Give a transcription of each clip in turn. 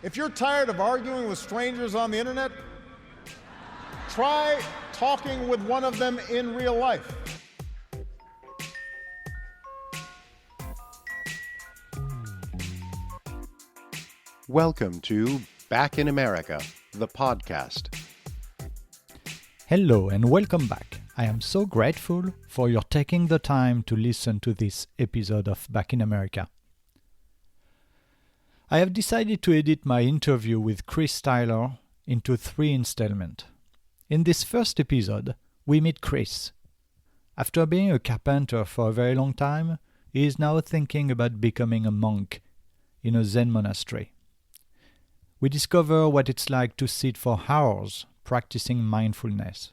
If you're tired of arguing with strangers on the internet, try talking with one of them in real life. Welcome to Back in America, the podcast. Hello and welcome back. I am so grateful for your taking the time to listen to this episode of Back in America. I have decided to edit my interview with Chris Tyler into 3 installments. In this first episode, we meet Chris. After being a carpenter for a very long time, he is now thinking about becoming a monk in a Zen monastery. We discover what it's like to sit for hours practicing mindfulness.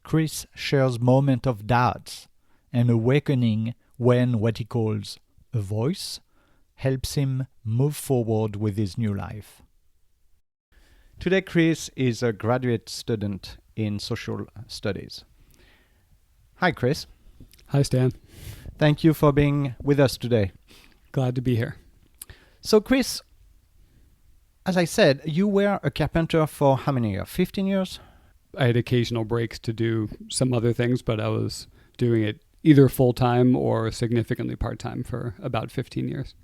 Chris shares moments of doubts and awakening when what he calls a voice helps him move forward with his new life. Today, Chris is a graduate student in social studies. Hi, Chris. Hi, Stan. Thank you for being with us today. Glad to be here. So, Chris, as I said, you were a carpenter for how many years? 15 years? I had occasional breaks to do some other things, but I was doing it either full-time or significantly part-time for about 15 years.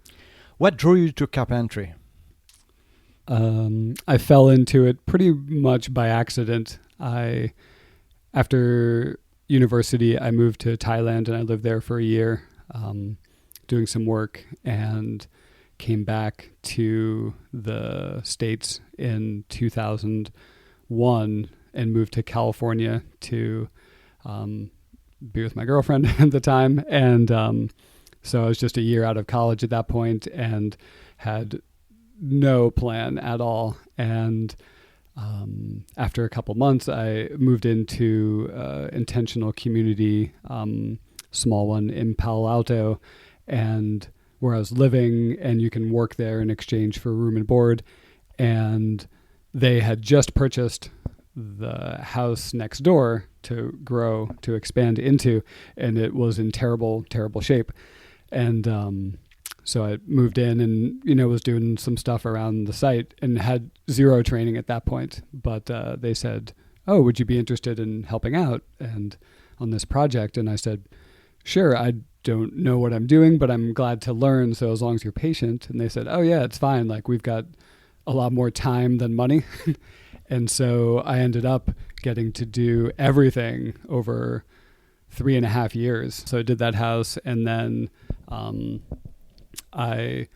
What drew you to carpentry? I fell into it pretty much by accident. After university, I moved to Thailand and I lived there for a year doing some work and came back to the States in 2001 and moved to California to be with my girlfriend at the time. And so I was just a year out of college at that point and had no plan at all. And after a couple months, I moved into intentional community, small one in Palo Alto, and where I was living, and you can work there in exchange for room and board. And they had just purchased the house next door to expand into, and it was in terrible, terrible shape. And so I moved in and, was doing some stuff around the site and had zero training at that point. But they said, "Oh, would you be interested in helping out and on this project?" And I said, "Sure, I don't know what I'm doing, but I'm glad to learn. So as long as you're patient." And they said, "Oh yeah, it's fine. Like we've got a lot more time than money." And so I ended up getting to do everything over 3.5 years. So I did that house, and then I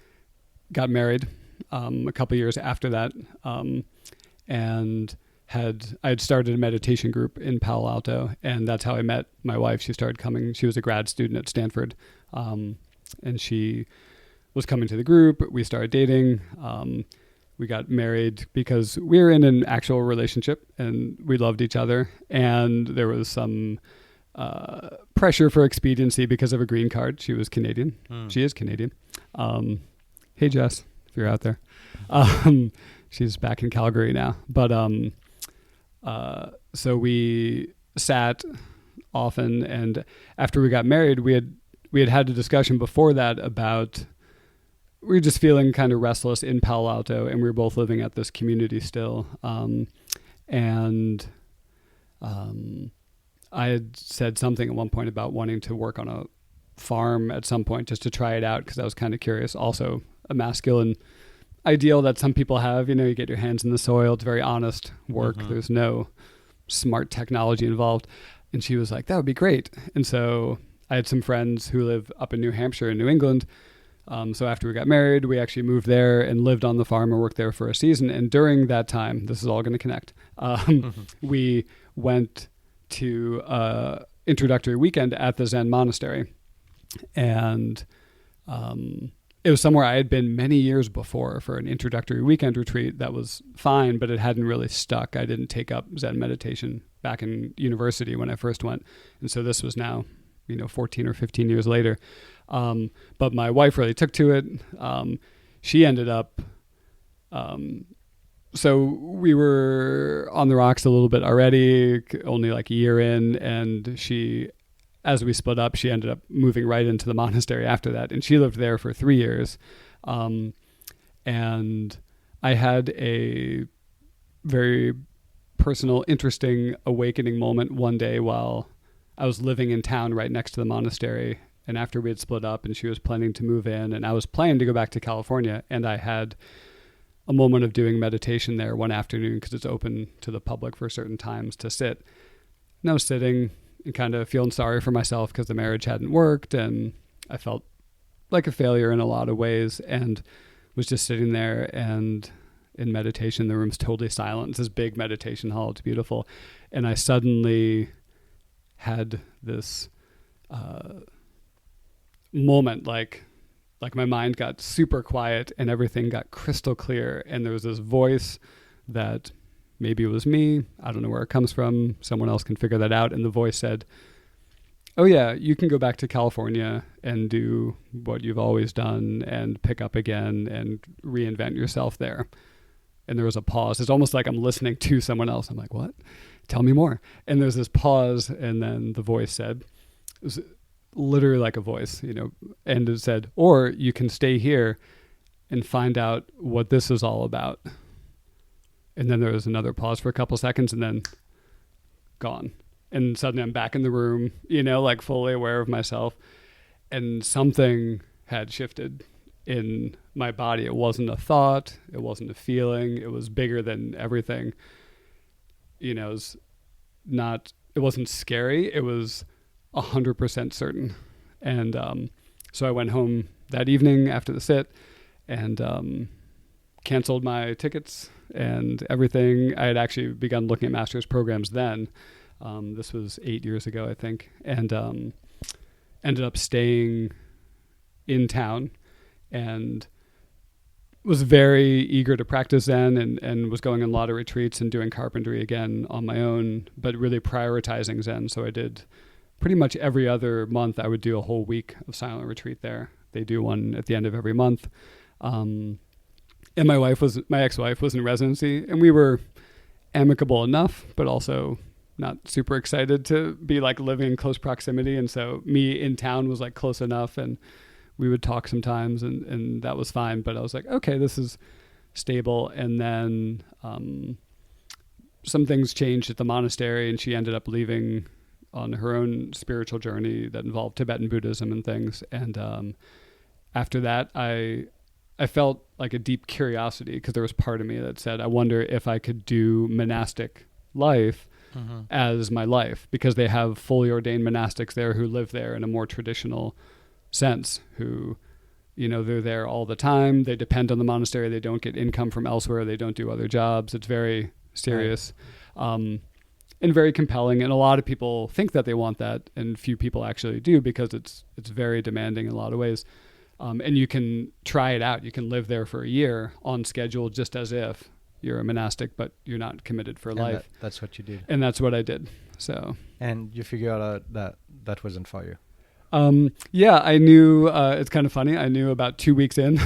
got married a couple years after that, and I had started a meditation group in Palo Alto, and that's how I met my wife. She started coming. She was a grad student at Stanford, and she was coming to the group. We started dating. We got married because we were in an actual relationship and we loved each other. And there was some pressure for expediency because of a green card. She was Canadian. She is Canadian. Hey, Jess, if you're out there. She's back in Calgary now. But so we sat often, and after we got married, we had a discussion before that about we were just feeling kind of restless in Palo Alto, and we were both living at this community still. I had said something at one point about wanting to work on a farm at some point just to try it out because I was kind of curious. Also, a masculine ideal that some people have, you get your hands in the soil. It's very honest work. Mm-hmm. There's no smart technology involved. And she was like, "That would be great." And so I had some friends who live up in New Hampshire and New England. So after we got married, we actually moved there and lived on the farm and worked there for a season. And during that time, this is all going to connect, we went to introductory weekend at the Zen monastery. And it was somewhere I had been many years before for an introductory weekend retreat that was fine, but it hadn't really stuck. I didn't take up Zen meditation back in university when I first went. And so this was now, 14 or 15 years later. But my wife really took to it. She ended up, so we were on the rocks a little bit already, only like a year in, and she, as we split up, she ended up moving right into the monastery after that. And she lived there for 3 years. And I had a very personal, interesting awakening moment one day while I was living in town right next to the monastery. And after we had split up and she was planning to move in and I was planning to go back to California, and I had a moment of doing meditation there one afternoon because it's open to the public for certain times to sit. And I was sitting and kind of feeling sorry for myself because the marriage hadn't worked and I felt like a failure in a lot of ways, and was just sitting there and in meditation. The room's totally silent. It's this big meditation hall. It's beautiful. And I suddenly had this moment, like my mind got super quiet and everything got crystal clear. And there was this voice that maybe it was me. I don't know where it comes from. Someone else can figure that out. And the voice said, "Oh yeah, you can go back to California and do what you've always done and pick up again and reinvent yourself there." And there was a pause. It's almost like I'm listening to someone else. I'm like, "What? Tell me more." And there's this pause. And then the voice said, it was literally like a voice, and it said, "Or you can stay here and find out what this is all about." And then there was another pause for a couple seconds and then gone. And suddenly I'm back in the room, like fully aware of myself. And something had shifted in my body. It wasn't a thought. It wasn't a feeling. It was bigger than everything. It wasn't scary. It was 100% certain. And so I went home that evening after the sit and canceled my tickets and everything. I had actually begun looking at master's programs then. This was 8 years ago, I think, and ended up staying in town and was very eager to practice Zen and was going on a lot of retreats and doing carpentry again on my own, but really prioritizing Zen. So I did pretty much every other month. I would do a whole week of silent retreat there. They do one at the end of every month. And my ex-wife was in residency, and we were amicable enough, but also not super excited to be like living in close proximity. And so me in town was like close enough, and we would talk sometimes and that was fine. But I was like, okay, this is stable. And then some things changed at the monastery, and she ended up leaving on her own spiritual journey that involved Tibetan Buddhism and things. And after that, I felt like a deep curiosity, because there was part of me that said, I wonder if I could do monastic life as my life, because they have fully ordained monastics there who live there in a more traditional sense, who, they're there all the time. They depend on the monastery. They don't get income from elsewhere. They don't do other jobs. It's very serious, and very compelling. And a lot of people think that they want that, and few people actually do, because it's very demanding in a lot of ways. And you can try it out. You can live there for a year on schedule, just as if you're a monastic, but you're not committed for life. That's what you did. And that's what I did. So. And you figured out that wasn't for you. Yeah, I knew, it's kind of funny. I knew about 2 weeks in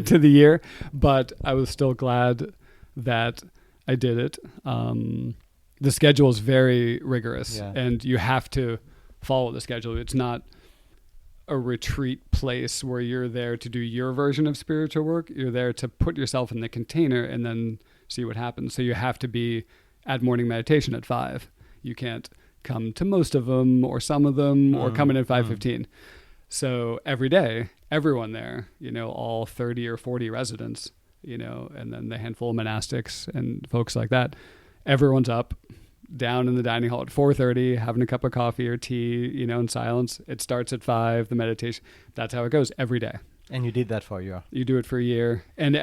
to the year, but I was still glad that I did it. The schedule is very rigorous, and you have to follow the schedule. It's not a retreat place where you're there to do your version of spiritual work. You're there to put yourself in the container and then see what happens. So you have to be at morning meditation at 5. You can't come to most of them or some of them or come in at 5:15. So every day, everyone there, all 30 or 40 residents, and then the handful of monastics and folks like that, everyone's up down in the dining hall at 4:30, having a cup of coffee or tea, in silence. It starts at 5, the meditation. That's how it goes every day. And you did that for a year. You do it for a year. And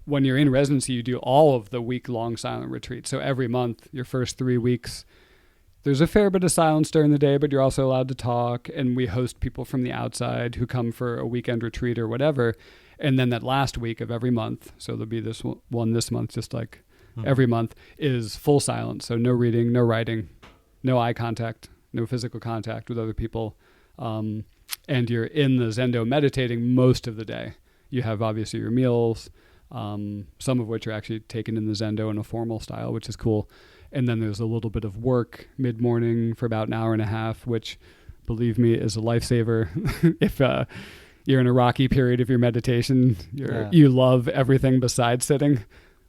when you're in residency, you do all of the week-long silent retreats. So every month, your first 3 weeks, there's a fair bit of silence during the day, but you're also allowed to talk. And we host people from the outside who come for a weekend retreat or whatever. And then that last week of every month, so there'll be this one this month, just like every month, is full silence. So no reading, no writing, no eye contact, no physical contact with other people. And you're in the Zendo meditating most of the day. You have obviously your meals, some of which are actually taken in the Zendo in a formal style, which is cool. And then there's a little bit of work mid-morning for about an hour and a half, which, believe me, is a lifesaver. you're in a rocky period of your meditation. You love everything besides sitting.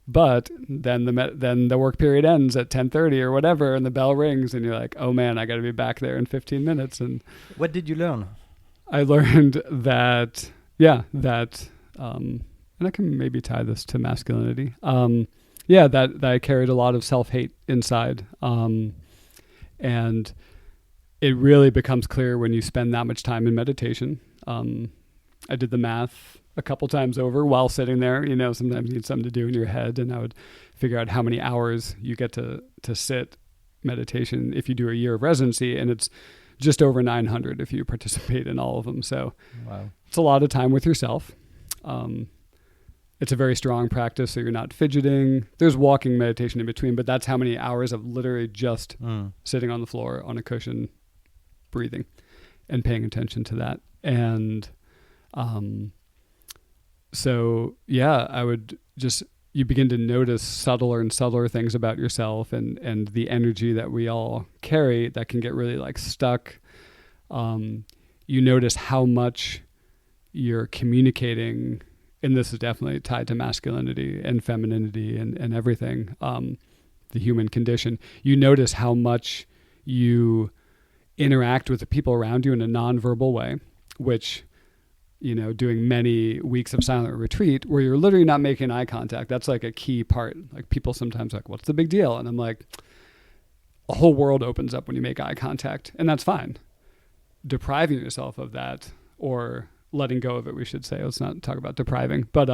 But then the work period ends at 10:30 or whatever, and the bell rings, and you're like, oh man, I got to be back there in 15 minutes. And what did you learn? I learned that, and I can maybe tie this to masculinity. That I carried a lot of self-hate inside. And it really becomes clear when you spend that much time in meditation. I did the math a couple times over while sitting there. Sometimes you need something to do in your head, and I would figure out how many hours you get to sit meditation if you do a year of residency, and it's just over 900 if you participate in all of them. So It's a lot of time with yourself. It's a very strong practice, so you're not fidgeting. There's walking meditation in between, but that's how many hours of literally just sitting on the floor on a cushion, breathing and paying attention to that. And I would just, you begin to notice subtler and subtler things about yourself and the energy that we all carry that can get really like stuck. You notice how much you're communicating, and this is definitely tied to masculinity and femininity and everything, the human condition. You notice how much you interact with the people around you in a nonverbal way, which, doing many weeks of silent retreat where you're literally not making eye contact. That's like a key part. Like people sometimes like, what's the big deal? And I'm like, a whole world opens up when you make eye contact, and that's fine. Depriving yourself of that, or letting go of it, we should say. Let's not talk about depriving. But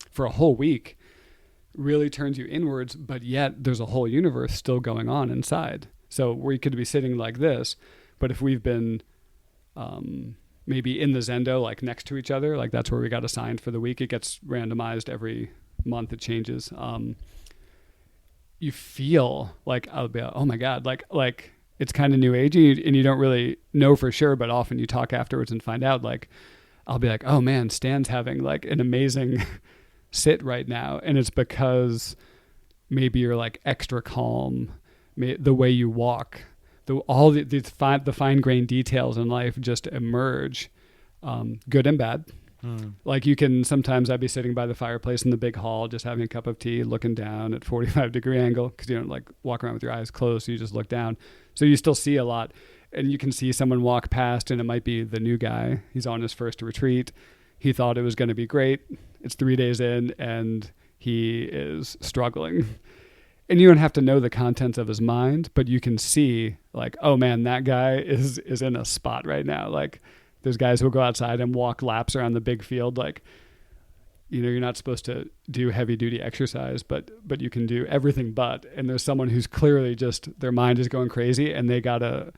for a whole week, really turns you inwards, but yet there's a whole universe still going on inside. So we could be sitting like this, but if we've been maybe in the Zendo, like next to each other, like that's where we got assigned for the week. It gets randomized every month. It changes. You feel like, I'll be like, oh my God, like it's kind of new agey, and you don't really know for sure, but often you talk afterwards and find out, like, I'll be like, oh man, Stan's having like an amazing sit right now. And it's because maybe you're like extra calm, the way you walk, all the fine-grained details in life just emerge, good and bad. Like sometimes I'd be sitting by the fireplace in the big hall, just having a cup of tea, looking down at 45-degree angle, because you don't like walk around with your eyes closed, so you just look down. So you still see a lot. And you can see someone walk past, and it might be the new guy. He's on his first retreat. He thought it was going to be great. It's 3 days in, and he is struggling. And you don't have to know the contents of his mind, but you can see, like, oh man, that guy is in a spot right now. Like, there's guys who'll go outside and walk laps around the big field. Like, you're not supposed to do heavy duty exercise, but you can do everything but. And there's someone who's clearly just, their mind is going crazy, and they gotta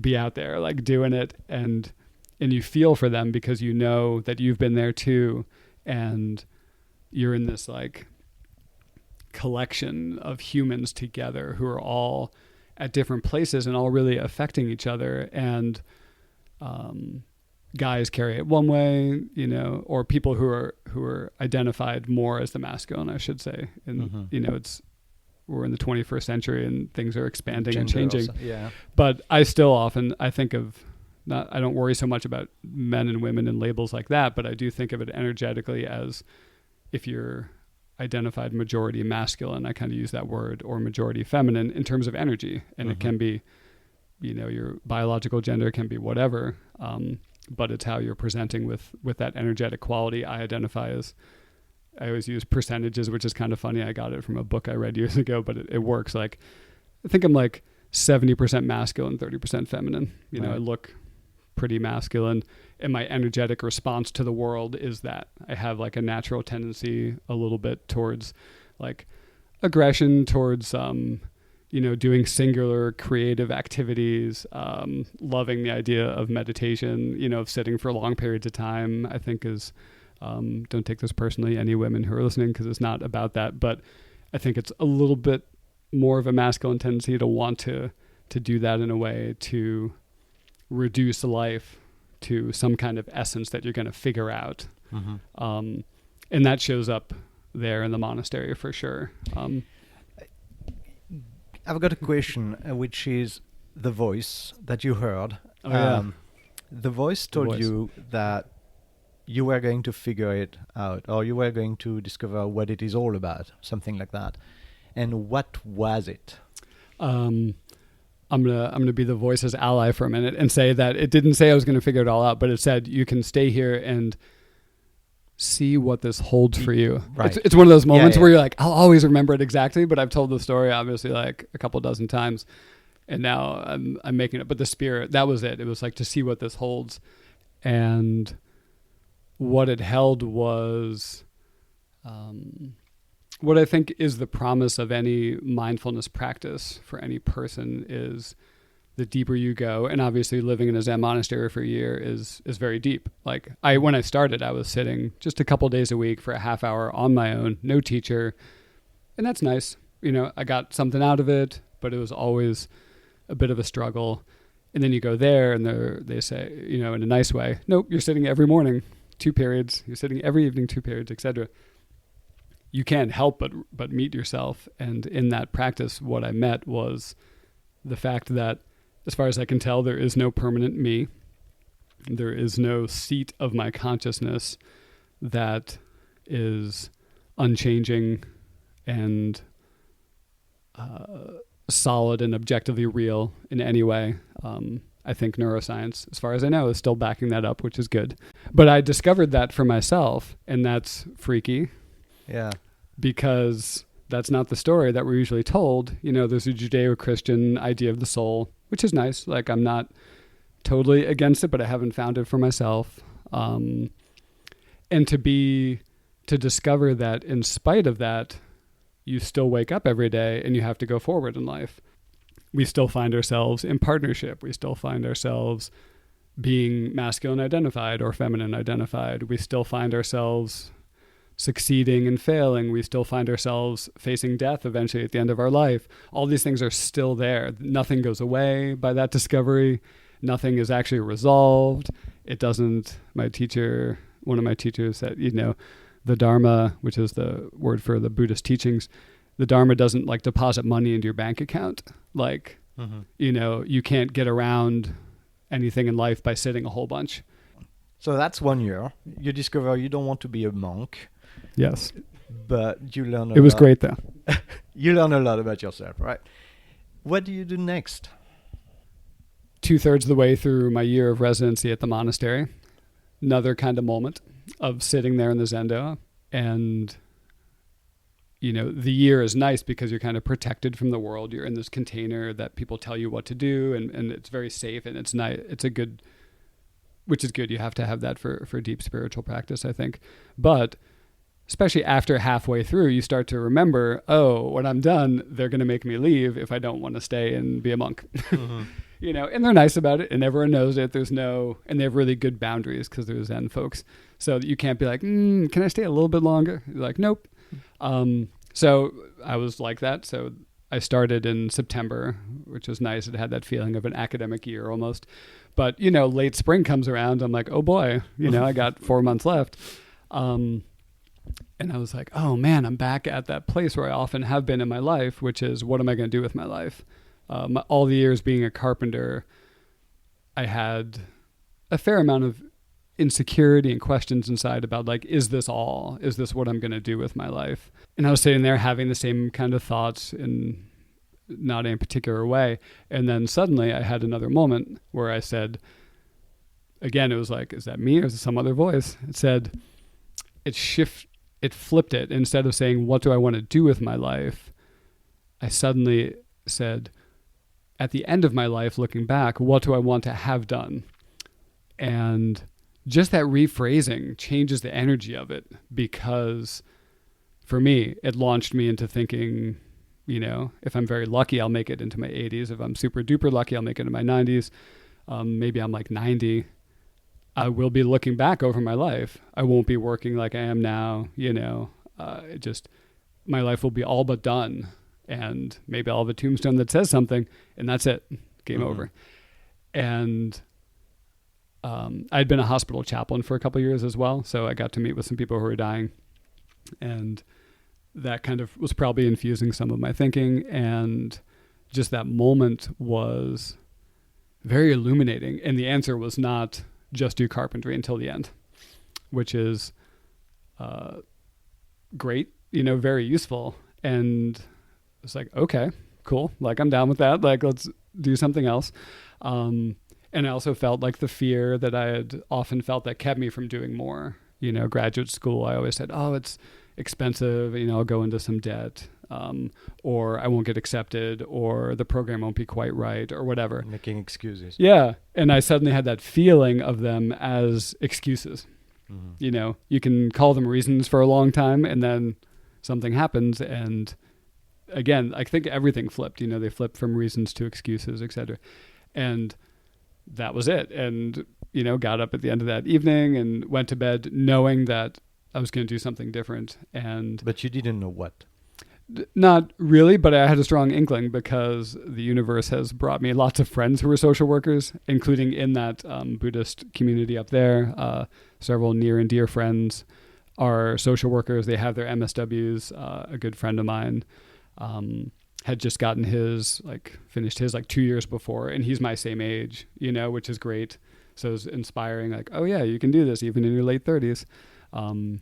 be out there like doing it, and you feel for them because you know that you've been there too, and you're in this like collection of humans together who are all at different places and all really affecting each other. And guys carry it one way, or people who are identified more as the masculine, I should say. And we're in the 21st century and things are expanding and changing. Also, but I still I think of, I don't worry so much about men and women and labels like that, but I do think of it energetically as, if you're identified majority masculine, I kind of use that word, or majority feminine in terms of energy. And it can be, your biological gender can be whatever, but it's how you're presenting with that energetic quality. I identify as, I always use percentages, which is kind of funny. I got it from a book I read years ago, but it works. Like, I think I'm like 70% masculine, 30% feminine. Right. I look pretty masculine, and my energetic response to the world is that I have like a natural tendency a little bit towards like aggression, towards, doing singular creative activities, loving the idea of meditation, of sitting for long periods of time, I think is, don't take this personally, any women who are listening, because it's not about that, but I think it's a little bit more of a masculine tendency to want to do that in a way to reduce life to some kind of essence that you're going to figure out. And that shows up there in the monastery for sure. I've got a question, which is the voice that you heard. Oh, yeah. The voice told you that you were going to figure it out, or you were going to discover what it is all about, something like that. And what was it? I'm gonna be the voice's ally for a minute and say that it didn't say I was gonna figure it all out, but it said you can stay here and see what this holds for you. Right. It's one of those moments Yeah. where you're like, I'll always remember it exactly, but I've told the story obviously like a couple dozen times, and now I'm making it. But the spirit, that was it. It was like to see what this holds, and what it held was what I think is the promise of any mindfulness practice for any person is the deeper you go. And obviously living in a Zen monastery for a year is very deep. Like when I started, I was sitting just a couple days a week for a half hour on my own, no teacher. And that's nice. You know, I got something out of it, but it was always a bit of a struggle. And then you go there and they say, you know, in a nice way, nope, you're sitting every morning, 2 periods. You're sitting every evening, 2 periods, etc. You can't help but meet yourself. And in that practice, what I met was the fact that, as far as I can tell, there is no permanent me. There is no seat of my consciousness that is unchanging and solid and objectively real in any way. I think neuroscience, as far as I know, is still backing that up, which is good. But I discovered that for myself, and that's freaky. Yeah. Because that's not the story that we're usually told. You know, there's a Judeo-Christian idea of the soul, which is nice. Like, I'm not totally against it, but I haven't found it for myself. And to discover that in spite of that, you still wake up every day and you have to go forward in life. We still find ourselves in partnership. We still find ourselves being masculine identified or feminine identified. We still find ourselves succeeding and failing. We still find ourselves facing death eventually at the end of our life. All these things are still there. Nothing goes away by that discovery. Nothing is actually resolved. It doesn't, one of my teachers said, you know, the Dharma, which is the word for the Buddhist teachings, the Dharma doesn't like deposit money into your bank account. Like, you know, you can't get around anything in life by sitting a whole bunch. So that's 1 year. You discover you don't want to be a monk. Yes. But you learn a lot. It was great though. You learn a lot about yourself, right? What do you do next? 2/3 of the way through my year of residency at the monastery, another kind of moment of sitting there in the zendo. And, you know, the year is nice because you're kind of protected from the world. You're in this container that people tell you what to do, and it's very safe, and it's nice. It's a good, which is good. You have to have that for deep spiritual practice, I think. But especially after halfway through, you start to remember, oh, when I'm done, they're going to make me leave if I don't want to stay and be a monk. You know, and they're nice about it, and everyone knows it. And they have really good boundaries because they're Zen folks. So you can't be like, can I stay a little bit longer? You're like, nope. So I was like that. So I started in September, which was nice. It had that feeling of an academic year almost. But, you know, late spring comes around. I'm like, oh boy, you know, I got 4 months left. And I was like, oh man, I'm back at that place where I often have been in my life, which is, what am I going to do with my life? All the years being a carpenter, I had a fair amount of insecurity and questions inside about like, is this what I'm going to do with my life? And I was sitting there having the same kind of thoughts in not in a particular way. And then suddenly I had another moment where I said, again, it was like, is that me or is it some other voice? It said, it flipped it. Instead of saying, what do I want to do with my life? I suddenly said, at the end of my life, looking back, what do I want to have done? And just that rephrasing changes the energy of it, because for me, it launched me into thinking, you know, if I'm very lucky, I'll make it into my 80s. If I'm super duper lucky, I'll make it in my 90s. Maybe I'm like 90. I will be looking back over my life. I won't be working like I am now, you know. My life will be all but done. And maybe I'll have a tombstone that says something, and that's it. Game over. And I'd been a hospital chaplain for a couple of years as well, so I got to meet with some people who were dying. And that kind of was probably infusing some of my thinking. And just that moment was very illuminating. And the answer was not just do carpentry until the end. which is great, very useful. And it's like, okay, cool. Like, I'm down with that. Like, let's do something else. And I also felt like the fear that I had often felt that kept me from doing more. Graduate school, I always said, oh, it's expensive. I'll go into some debt, or I won't get accepted, or the program won't be quite right, or whatever. Making excuses. Yeah. And I suddenly had that feeling of them as excuses. Mm-hmm. You can call them reasons for a long time, and then something happens, and again, I think everything flipped. They flipped from reasons to excuses, etc. And that was it. And got up at the end of that evening and went to bed knowing that I was going to do something different. But you didn't know what? Not really, but I had a strong inkling because the universe has brought me lots of friends who are social workers, including in that Buddhist community up there. Several near and dear friends are social workers. They have their MSWs. A good friend of mine had just gotten finished his 2 years before, and he's my same age, which is great. So it's inspiring, like, oh yeah, you can do this even in your late 30s. I'm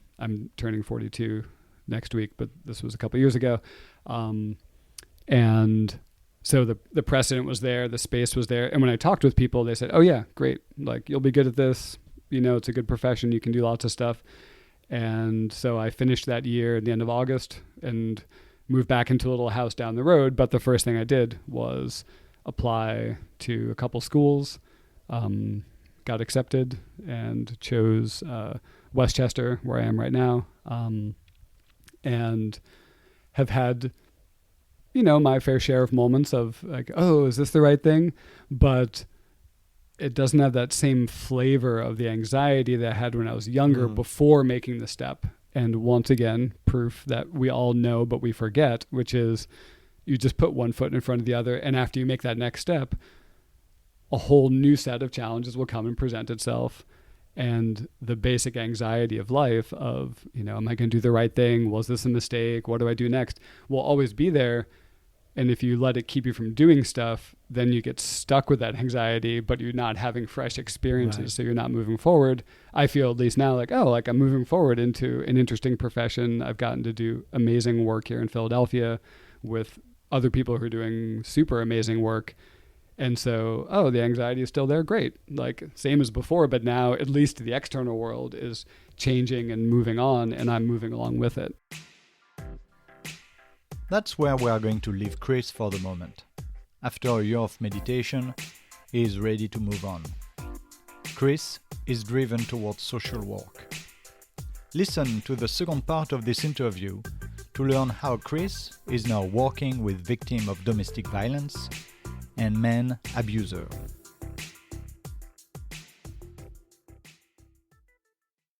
turning 42 next week, but this was a couple years ago. And so the precedent was there, the space was there. And when I talked with people, they said, oh yeah, great. Like, you'll be good at this. It's a good profession. You can do lots of stuff. And so I finished that year at the end of August and moved back into a little house down the road. But the first thing I did was apply to a couple schools, got accepted, and chose Westchester, where I am right now, and have had, my fair share of moments of like, oh, is this the right thing? But it doesn't have that same flavor of the anxiety that I had when I was younger before making the step. And once again, proof that we all know, but we forget, which is you just put one foot in front of the other. And after you make that next step, a whole new set of challenges will come and present itself. And the basic anxiety of life of, am I going to do the right thing? Was this a mistake? What do I do next? Will always be there. And if you let it keep you from doing stuff, then you get stuck with that anxiety, but you're not having fresh experiences. Right. So you're not moving forward. I feel at least now like, I'm moving forward into an interesting profession. I've gotten to do amazing work here in Philadelphia with other people who are doing super amazing work. And so, the anxiety is still there. Great. Like, same as before, but now at least the external world is changing and moving on, and I'm moving along with it. That's where we are going to leave Chris for the moment. After a year of meditation, he is ready to move on. Chris is driven towards social work. Listen to the second part of this interview to learn how Chris is now working with victims of domestic violence and men abuser.